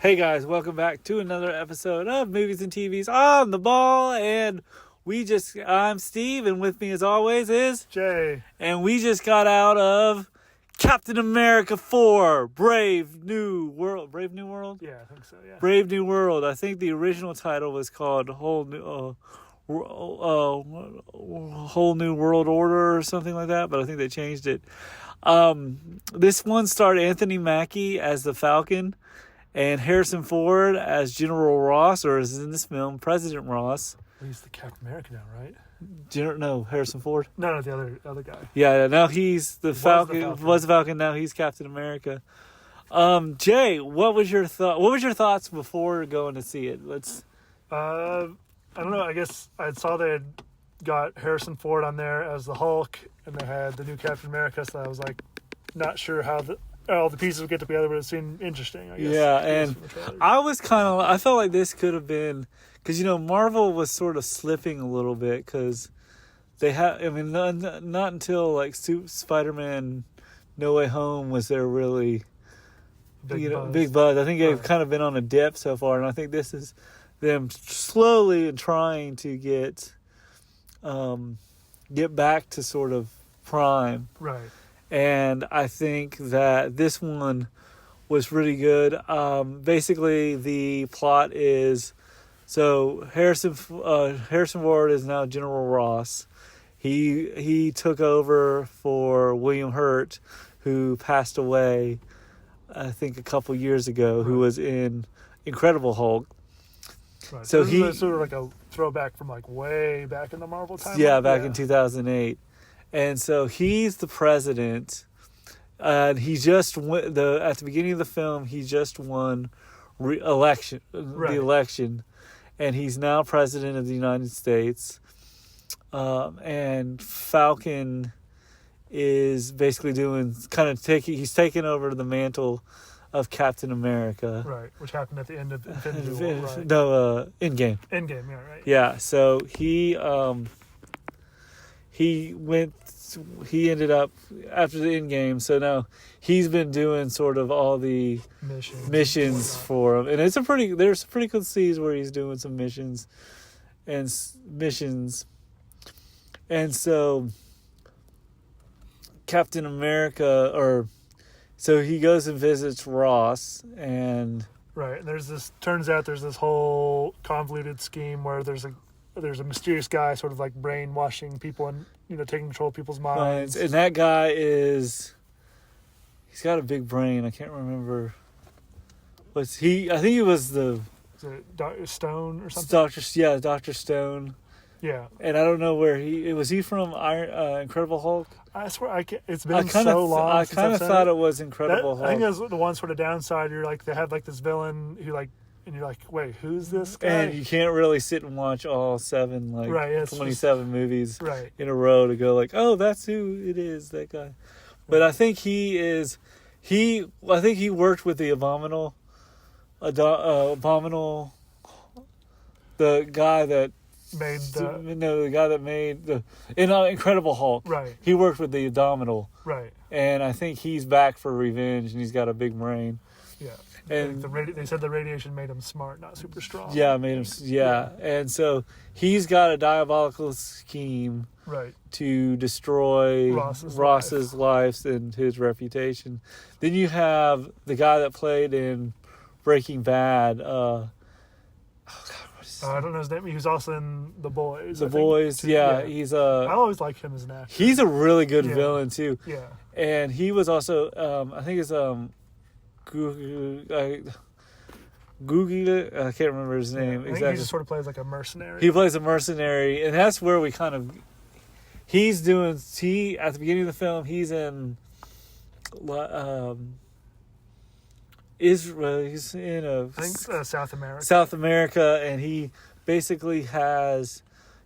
Hey guys, welcome back to another episode of Movies and TVs on the Ball. And I'm Steve, and with me as always is Jay. And we just got out of Captain America 4, Brave New World. Brave New World? Yeah, I think so, yeah. Brave New World. I think the original title was called Whole New World Order or something like that, but I think they changed it. This one starred Anthony Mackey as the Falcon and Harrison Ford as General Ross, or as in this film, President Ross. He's the Captain America now, right? No, Harrison Ford. No, the other guy. Yeah, now he's the Falcon. Was the Falcon. Now he's Captain America. Jay, what was your thoughts before going to see it? I don't know. I guess I saw they had got Harrison Ford on there as the Hulk, and they had the new Captain America. So I was like, not sure how all the pieces would get together, but it seemed interesting, I guess. Yeah, and I felt like this could have been, because, Marvel was sort of slipping a little bit, because they not until, like, Spider-Man No Way Home was there really, big buzz. I think they've kind of been on a dip so far, and I think this is them slowly trying to get back to sort of prime. Right. And I think that this one was really good. Basically, the plot is, so Harrison Ford is now General Ross. He took over for William Hurt, who passed away, I think, a couple years ago, who was in Incredible Hulk. Right. So this is sort of like a throwback from like way back in the Marvel time. Yeah, back in 2008. And so he's the president, and he just at the beginning of the film, he just won the election, and he's now president of the United States. And Falcon is basically he's taking over the mantle of Captain America. Right, which happened at the end of Infinity War, right? No, Endgame. Endgame, yeah, right. Yeah, so he ended up after the Endgame, so now he's been doing sort of all the missions for him, and there's some pretty good scenes where he's doing some missions, and so Captain America, so he goes and visits Ross, and right, and turns out there's this whole convoluted scheme where there's a mysterious guy sort of like brainwashing people and, taking control of people's minds. And that guy he's got a big brain. I can't remember. I think he was Dr. Stone or something? Dr. Stone. Yeah. And I don't know where was he from Incredible Hulk? I swear, it's been so long. I kind of thought it was Incredible Hulk. I think that's the one sort of downside. You're like, they had like this villain who like, and you're like, wait, who's this guy? And you can't really sit and watch all 27 movies in a row to go like, oh, that's who it is, that guy. But I think I think he worked with the Abominable, the guy that made the guy that made the Incredible Hulk. Right. He worked with the Abominable. Right. And I think he's back for revenge, and he's got a big brain. Yeah. And they said the radiation made him smart, not super strong. Yeah, made him. Yeah, and so he's got a diabolical scheme, right, to destroy Ross's life and his reputation. Then you have the guy that played in Breaking Bad. I don't know his name. He was also in The Boys. Yeah. He's I always like him as an actor. He's a really good villain too. Yeah, and he was also I think it's Googie, I can't remember his name exactly. He just sort of plays like a mercenary. He plays a mercenary, and that's where we kind of. At the beginning of the film, he's in Israel. He's in I think South America. South America, and he basically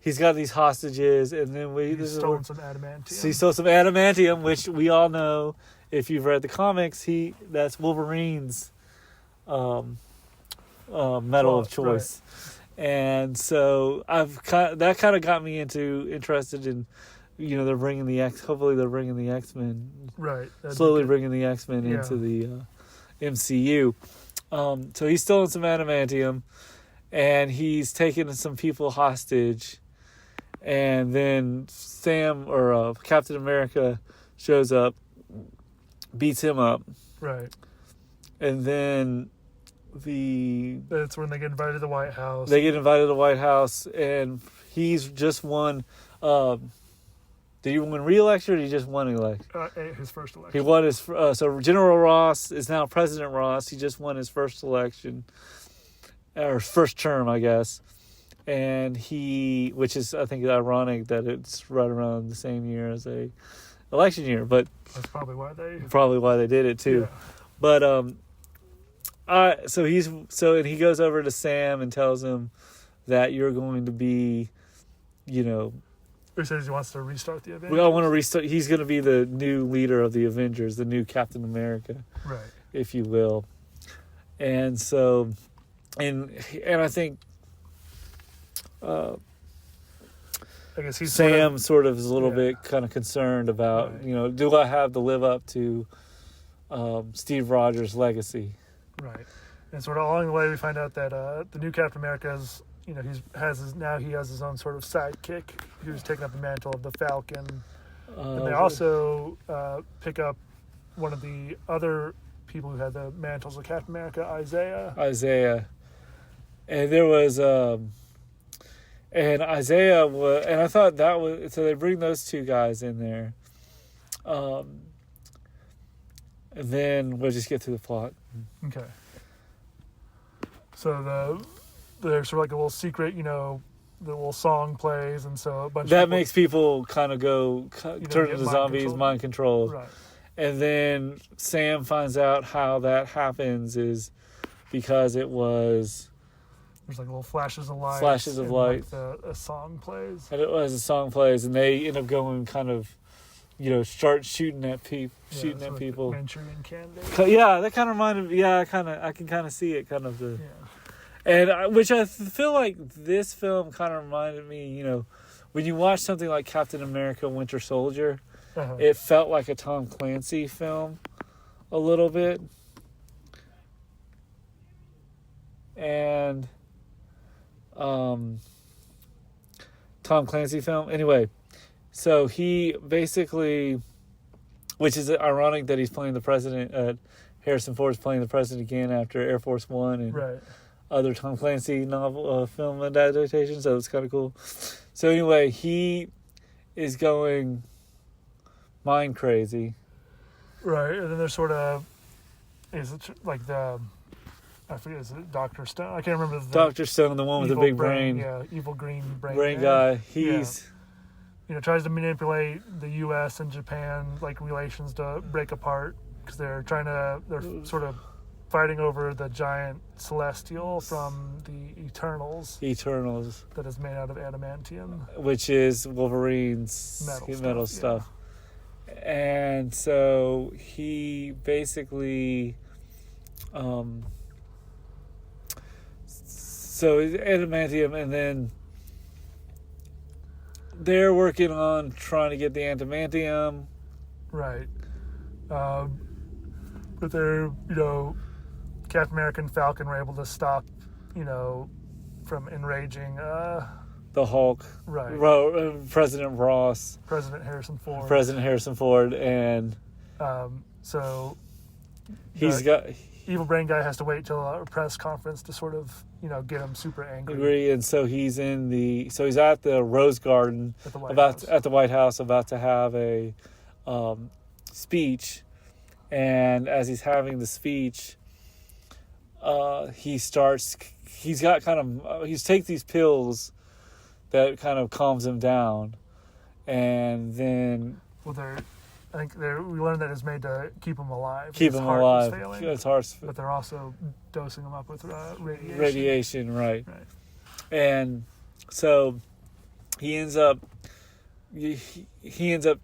he's got these hostages, and then he stole some adamantium. So he stole some adamantium, which we all know. If you've read the comics, that's Wolverine's metal of choice, and so that kind of got me interested in, they're bringing hopefully they're bringing the X-Men, right? Slowly bringing the X-Men into the MCU. So he's stolen some adamantium, and he's taken some people hostage. And then Captain America shows up, beats him up. Right. And then that's when they get invited to the White House. They get invited to the White House, and he's just won. Did he win re-election, or did he just won election? His first election. He won his. So General Ross is now President Ross. He just won his first election, or first term, I guess. And which is, I think, ironic that it's right around the same year as a election year, but that's probably why they did it too. Yeah. But and he goes over to Sam and tells him that you're going to be, He says he wants to restart the Avengers. I want to restart. He's going to be the new leader of the Avengers, the new Captain America, right? If you will. And so, and I think. I guess Sam sort of is a little bit kind of concerned about, right. Do I have to live up to Steve Rogers' legacy? Right. And sort of along the way, we find out that the new Captain America is, he has his own sort of sidekick who's taking up the mantle of the Falcon. And they also pick up one of the other people who had the mantles of Captain America, Isaiah. And there was... And Isaiah was, and I thought that was, so they bring those two guys in there. And then we'll just get to the plot. Okay. So there's sort of like a little secret, the little song plays, and so a bunch that makes people kind of go turn into zombies, mind control. Right. And then Sam finds out how that happens is because it was... There's like little flashes of light. Like a song plays. And a song plays, and they end up going kind of, start shooting at people. Manchurian Candidate. Yeah, that kind of reminded me. Yeah, I can kind of see it, kind of the. Yeah. And which I feel like this film kind of reminded me, when you watch something like Captain America: Winter Soldier, it felt like a Tom Clancy film, a little bit. And. Tom Clancy film. Anyway, so he basically, which is ironic that he's playing the president. Harrison Ford's playing the president again after Air Force One and other Tom Clancy novel film adaptations. So it's kind of cool. So anyway, he is going mind crazy. Right, and then there's sort of I forget, is it Dr. Stone? I can't remember. Dr. Stone, the one with the big brain. Yeah, evil green brain. Brain guy. He's... tries to manipulate the U.S. and Japan, relations to break apart because they're sort of fighting over the giant celestial from the Eternals. That is made out of adamantium. Which is Wolverine's metal stuff. Yeah. And so he basically... So adamantium, and then they're working on trying to get the adamantium. Right. But they're, Captain America and Falcon were able to stop, from enraging... the Hulk. Right. President Ross. President Harrison Ford. And... so... He's got... Evil brain guy has to wait till a press conference to sort of, get him super angry. Agree, and so he's he's at the Rose Garden at the White House about to have a speech, and as he's having the speech, he takes these pills that kind of calms him down, and then I think we learned that it's made to keep him alive. Keep him alive. His heart's but they're also dosing him up with radiation. Radiation, right. And so he ends up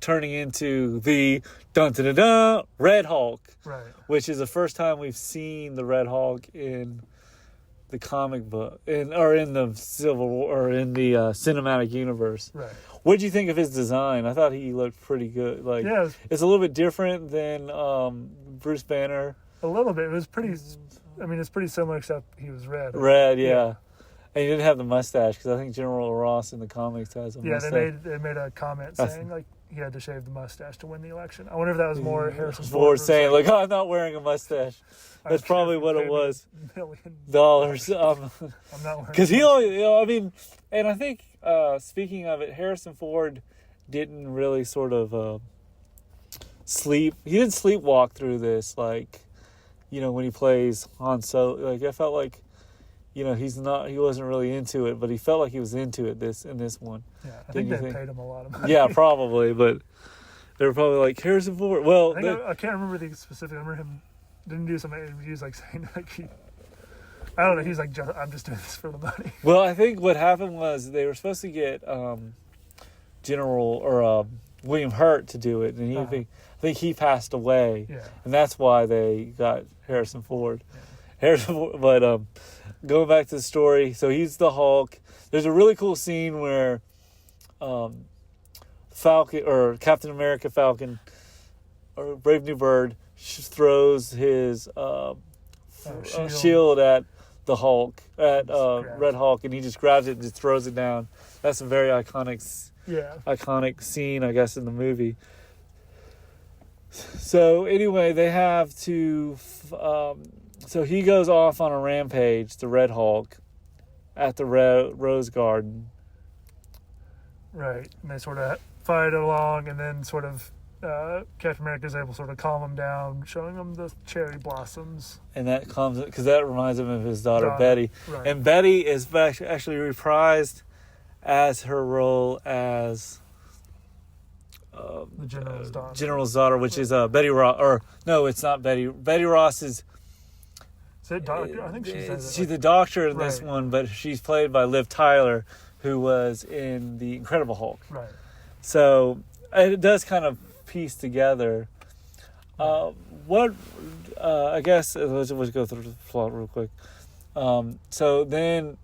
turning into the dun-dun-dun-dun Red Hulk. Right. Which is the first time we've seen the Red Hulk in the comic book, in the Civil War, or in the cinematic universe. Right. What did you think of his design? I thought he looked pretty good. It's a little bit different than Bruce Banner. A little bit. It was pretty. I mean, it's pretty similar, except he was red. Red, yeah. And he didn't have the mustache, because I think General Ross in the comics has a mustache. Yeah, they made a comment saying, like, he had to shave the mustache to win the election. I wonder if that was more Harrison Ford saying, like, I'm not wearing a mustache. That's probably what it was. $1 million. I'm not wearing because he always, I mean, and I think, speaking of it, Harrison Ford didn't really sort of he didn't sleepwalk through this, like, when he plays Han Solo. Like, I felt like, he wasn't really into it, but he felt like he was into it in this one. Yeah, I think they paid him a lot of money. Yeah, probably, but they were probably like, Harrison Ford. Well, I can't remember the specific. I remember him didn't do something. He was like saying, like, I don't know. He's like, I'm just doing this for the money. Well, I think what happened was they were supposed to get William Hurt to do it, and I think he passed away, and that's why they got Harrison Ford. Yeah. Harrison Ford, but going back to the story, so he's the Hulk. There's a really cool scene where Falcon, or Captain America Falcon, or Brave New Bird, throws his shield at the Hulk, at Red Hulk, and he just grabs it and just throws it down. That's a very iconic scene, I guess, in the movie. So anyway, they have to. So he goes off on a rampage, the Red Hulk, at the Rose Garden. Right, and they sort of fight along, and then sort of Captain America is able to sort of calm him down, showing him the cherry blossoms. And that comes because that reminds him of his daughter Betty. Right. And Betty is actually reprised as her role as the General's daughter. General's daughter, which is Betty Ross. Or no, it's not Betty. Betty Ross is. Is it doctor? I think she's the doctor in this one, but she's played by Liv Tyler, who was in The Incredible Hulk. Right. So it does kind of piece together. I guess let's go through the plot real quick. So then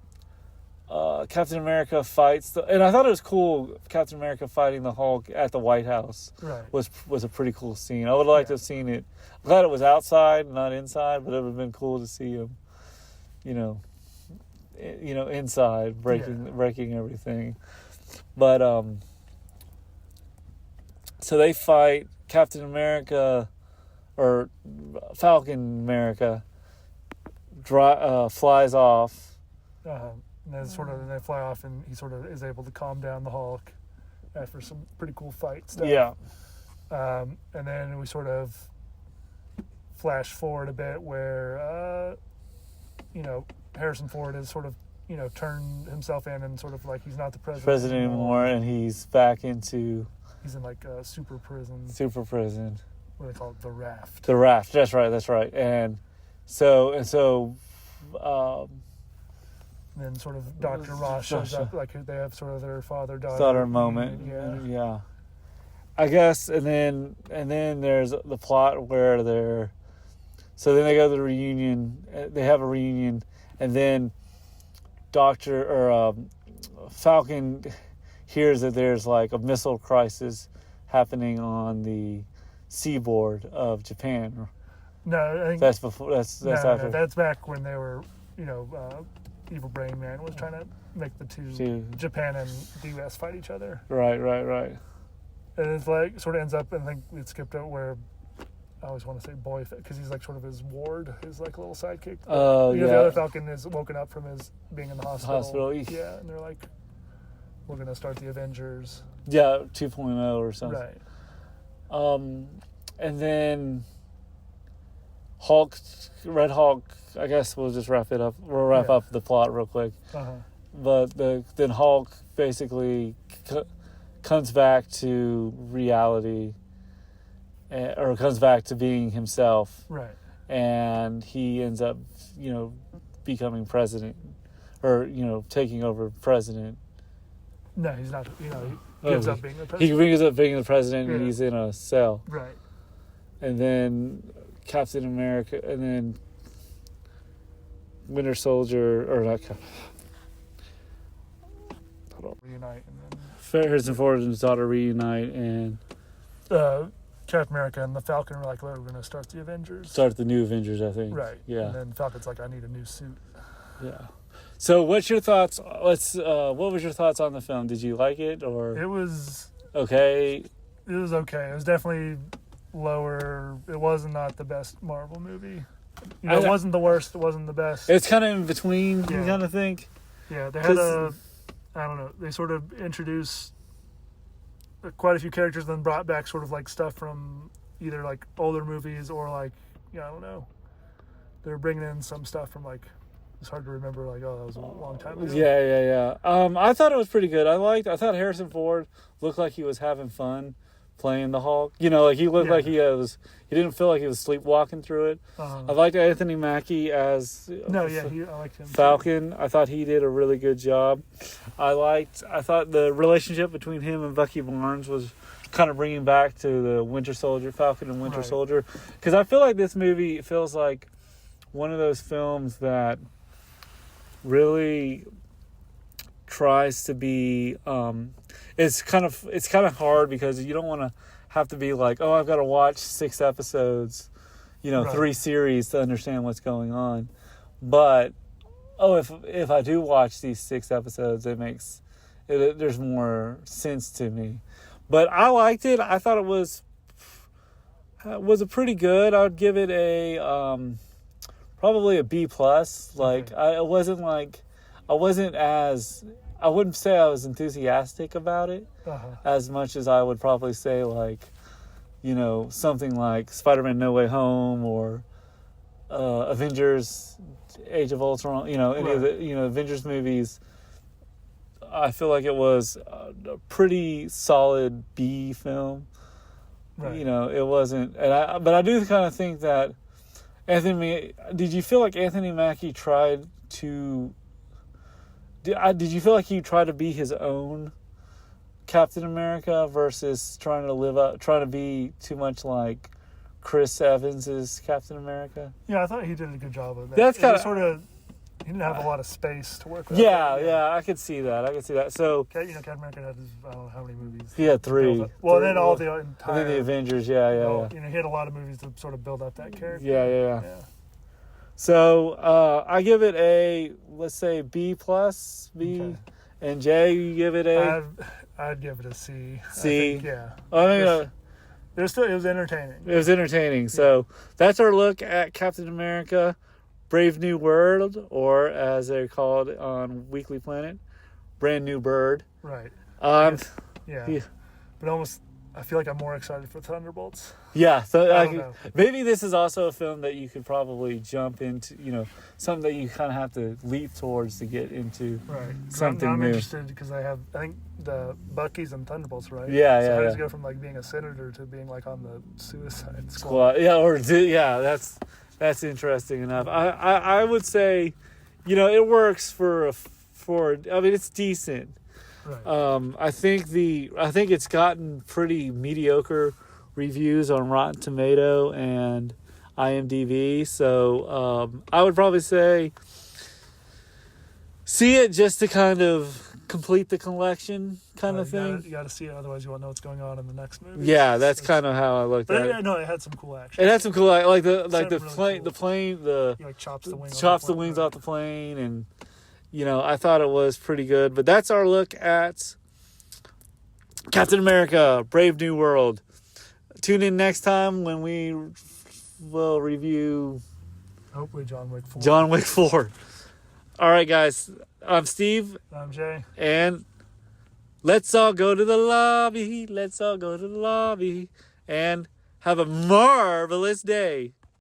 Captain America fights and I thought it was cool. Captain America fighting the Hulk at the White House was a pretty cool scene. I would like to have seen it. I'm glad it was outside, not inside, but it would have been cool to see him, inside breaking everything. But so they fight. Captain America or Falcon America flies off. And then they fly off, and he sort of is able to calm down the Hulk after some pretty cool fight stuff. Yeah. And then we sort of flash forward a bit where, Harrison Ford has sort of, turned himself in and sort of like he's not the president anymore, and he's back into... He's in like a super prison. Super prison. What do they call it? The Raft. The Raft. That's right. And so. Then sort of Dr. Ross shows up, like they have sort of their father-daughter moment. Yeah. I guess, and then there's the plot where they're. So then they go to the reunion. They have a reunion, and then Falcon hears that there's like a missile crisis happening on the seaboard of Japan. No, I think that's before. That's after. No, that's back when they were, Evil Brain Man was trying to make the two Japan and the U.S. fight each other. Right. And it's like sort of ends up, and I think it skipped out where I always want to say boy, because he's like sort of his ward, his like little sidekick. Oh, The other Falcon is woken up from his being in the hospital. Yeah, and they're like, we're going to start the Avengers. Yeah, 2.0 or something. Right. And then Red Hulk, I guess we'll just wrap it up. We'll wrap up the plot real quick. Uh-huh. But then Hulk basically comes back to reality, or comes back to being himself. Right. And he ends up, becoming president, or, taking over president. No, he's not. He gives up being the president. He gives up being the president, and he's in a cell. Right. And then Captain America, and then Winter Soldier, or not. Reunite, and then Harrison Ford and his daughter reunite, and Captain America and the Falcon were like, "Well, we're going to start the Avengers." Start the new Avengers, I think. Right. Yeah. And then Falcon's like, "I need a new suit." Yeah. So, what's your thoughts? What was your thoughts on the film? Did you like it, or It was okay? It was okay. It was definitely lower. It was not the best Marvel movie. You know, it wasn't the worst. It wasn't the best. It's kind of in between. Yeah. You kind of think. Yeah, they had I don't know. They sort of introduced quite a few characters, then brought back sort of like stuff from either like older movies or like, I don't know. They were bringing in some stuff from like, it's hard to remember, like, oh, that was a long time ago. Yeah. I thought it was pretty good. I thought Harrison Ford looked like he was having fun playing the Hulk. You know, like he looked like he didn't feel like he was sleepwalking through it. I liked Anthony Mackie as I liked him Falcon. too. I thought he did a really good job. I thought the relationship between him and Bucky Barnes was kind of bringing back to the Winter Soldier, Falcon and Winter Soldier. Because I feel like this movie feels like one of those films that really tries to be it's kind of hard because you don't want to have to be like, oh, I've got to watch 6 episodes, 3 series to understand what's going on. But if I do watch these 6 episodes, there's more sense to me. But I liked it. I thought it was a pretty good. I would give it a probably a B+. Like, I wouldn't say I was enthusiastic about it as much as I would probably say, like, something like Spider-Man No Way Home or Avengers Age of Ultron, any of the Avengers movies. I feel like it was a pretty solid B film. Right. It wasn't, but I do kind of think that did you feel like Anthony Mackie tried to? Did you feel like he tried to be his own Captain America versus trying to be too much like Chris Evans's Captain America? Yeah, I thought he did a good job of that. That's kind of sort of. He didn't have a lot of space to work with. Yeah, I could see that. So, Captain America had I don't know how many movies. He had 3. Well, then all the entire. And then the Avengers, yeah. He had a lot of movies to sort of build up that character. Yeah. So, I give it a, let's say, B+. Okay. And Jay, you give it a? I'd give it a C. C? I think, yeah. It was entertaining. It was entertaining. Yeah. So, that's our look at Captain America, Brave New World, or as they're called on Weekly Planet, Brand New Bird. Right. Yeah. But almost, I feel like I'm more excited for Thunderbolts. Yeah. So maybe this is also a film that you could probably jump into, something that you kind of have to leap towards to get into something I'm new. interested because I think the Bucky's and Thunderbolts, right? Yeah, so how does it go from like being a senator to being like on the Suicide Squad? That's interesting enough. I would say, it works for it's decent. Right. I think it's gotten pretty mediocre reviews on Rotten Tomato and IMDb. So I would probably say see it just to kind of complete the collection of thing. You got to see it, otherwise you won't know what's going on in the next movie. Yeah, that's kind of how I looked at it. No, it had some cool action. It had some cool, like the really plane, chops the wings off the plane, and I thought it was pretty good. But that's our look at Captain America: Brave New World. Tune in next time when we will review. Hopefully, John Wick 4. John Wick 4. All right, guys. I'm Steve. I'm Jay. And let's all go to the lobby. Let's all go to the lobby and have a marvelous day.